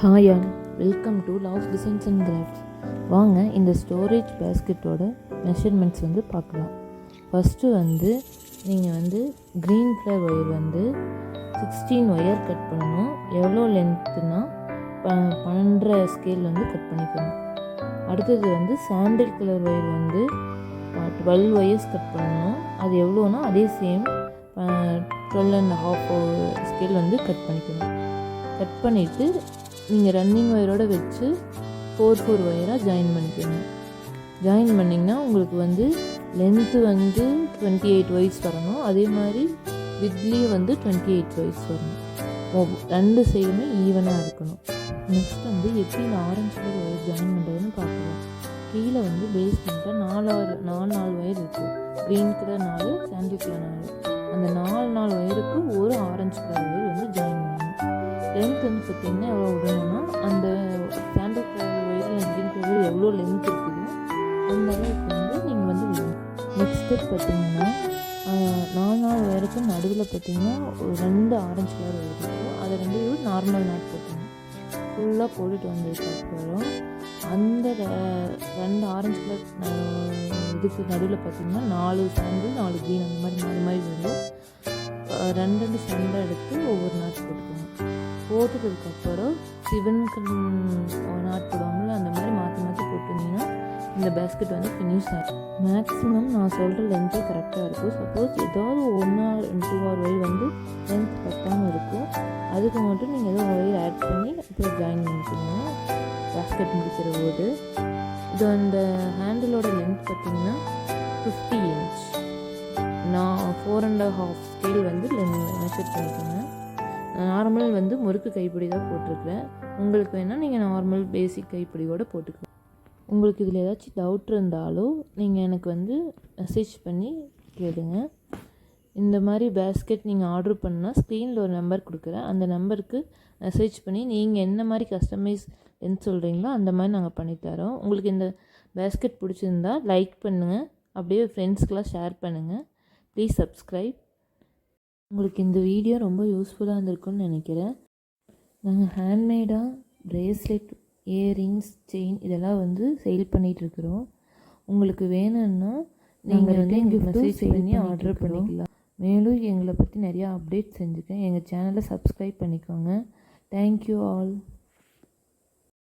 Hi all, welcome to love designs and crafts. வாங்க இந்த storage பேஸ்கெட்டோட measurements பார்க்கலாம். First நீங்கள் green colour wire 16 wire cut பண்ணணும். எவ்வளோ லென்த்துனா 12 ஸ்கேல் கட் பண்ணிக்கணும். அடுத்தது சாண்டில் கலர் ஒயர் 12 ஒயர்ஸ் கட் பண்ணணும். அது எவ்வளோனா அதே சேம் 12.5 ஸ்கேல் கட் பண்ணிக்கணும். கட் பண்ணிவிட்டு நீங்கள் ரன்னிங் ஒயரோடு வச்சு 4 ஒயராக ஜாயின் பண்ணிக்கணும். ஜாயின் பண்ணிங்கன்னா உங்களுக்கு லென்த்து 28 ஒயர்ஸ் வரணும். அதே மாதிரி வித்லேயும் 28 ஒயர்ஸ் வரணும். ரெண்டு சைடுமே ஈவனாக இருக்கணும். நெக்ஸ்ட் எப்படி இந்த ஆரஞ்சு கலர் ஒயர் ஜாயின் பண்ணுறதுன்னு பார்க்கலாம். கீழே பேஸ்மெண்ட்டில் 4 ஒயர் இருக்கும். க்ரீன் கலர் 4, சாண்டில் கலர் 4. அந்த 4 ஒயருக்கு ஒரு ஆரஞ்சு கலர் ஒயர் ஜாயின் பண்ணணும். லென்த் பார்த்திங்கன்னா எவ்வளோ விடணும்னா அந்த சாண்டில் கலர் ஒயரில் க்ரீன் கலர் எவ்வளோ லென்த் இருக்குதோ அந்த அளவுக்கு நீங்கள் விடணும். நெக்ஸ்ட் ஸ்டெப் பார்த்திங்கன்னா 4 ஒயருக்கு நடுவில் பார்த்திங்கன்னா ஒரு 2 ஆரஞ்சு கலர் ஒயர் இருக்கும். அதை 2 நார்மல் நாட் போட்டுக்கணும். ஃபுல்லாக போட்டுட்டு வந்ததுக்கப்புறம் அந்த 2 ஆரஞ்சு கலர் இதுக்கு நடுவில் பார்த்திங்கன்னா 4 சாண்டில் 4 க்ரீன் அந்த மாதிரி மாறி 2 சண்டை எடுத்து ஒவ்வொரு நாட் போட்டுக்கணும். போட்டதுக்கப்புறம் சிவனுக்கு நாட் போடுவாங்களோ அந்த மாதிரி மாற்றி போட்டிருந்தீங்கன்னா இந்த பேஸ்கெட் ஃபினிஷ் ஆகும். மேக்ஸிமம் நான் சொல்கிற லென்த்தே கரெக்டாக இருக்கும். சப்போஸ் ஏதாவது 1 or 2 ஒயர் லென்த் பத்தாமல் இருக்கும். அதுக்கு மட்டும் நீங்கள் ஏதோ ஒயர் ஆட் பண்ணி அப்புறம் ஜாயின் பண்ணிக்கோங்க பேஸ்கெட் முடிக்கிற போது. இது அந்த ஹேண்டிலோட லென்த் பார்த்திங்கன்னா 50 inch. நான் 4.5 ஸ்கேல் மெஷர் பண்ணிக்கோங்க. நார்மல் முறுக்கு கைப்பிடி தான் போட்டிருக்கிறேன். உங்களுக்கு வேணால் நீங்கள் நார்மல் பேசிக் கைப்பிடியோடு போட்டுக்கலாம். உங்களுக்கு இதில் ஏதாச்சும் டவுட் இருந்தாலும் நீங்கள் எனக்கு மெசேஜ் பண்ணி கேளுங்க. இந்த மாதிரி பேஸ்கெட் நீங்கள் ஆர்டர் பண்ணால் ஸ்க்ரீனில் ஒரு நம்பர் கொடுக்குறேன். அந்த நம்பருக்கு மெசேஜ் பண்ணி நீங்கள் என்ன மாதிரி கஸ்டமைஸ் சொல்கிறீங்களோ அந்த மாதிரி நாங்கள் பண்ணித்தரோம். உங்களுக்கு இந்த பேஸ்கெட் பிடிச்சிருந்தா லைக் பண்ணுங்கள். அப்படியே ஃப்ரெண்ட்ஸ்க்கெலாம் ஷேர் பண்ணுங்கள். Please subscribe. உங்களுக்கு இந்த வீடியோ ரொம்ப யூஸ்ஃபுல்லாக இருந்திருக்குன்னு நினைக்கிறேன். நாங்கள் ஹேண்ட்மேடாக ப்ரேஸ்லெட், இயரிங்ஸ், செயின் இதெல்லாம் சேல் பண்ணிகிட்ருக்குறோம். உங்களுக்கு வேணும்னா நீங்கள் எங்களுக்கு மெசேஜ் பண்ணி ஆர்டர் பண்ணிக்கலாம். மேலும் எங்களை பற்றி நிறையா அப்டேட் செஞ்சுக்கேன். எங்கள் சேனலை சப்ஸ்கிரைப் பண்ணிக்கோங்க. Thank you all.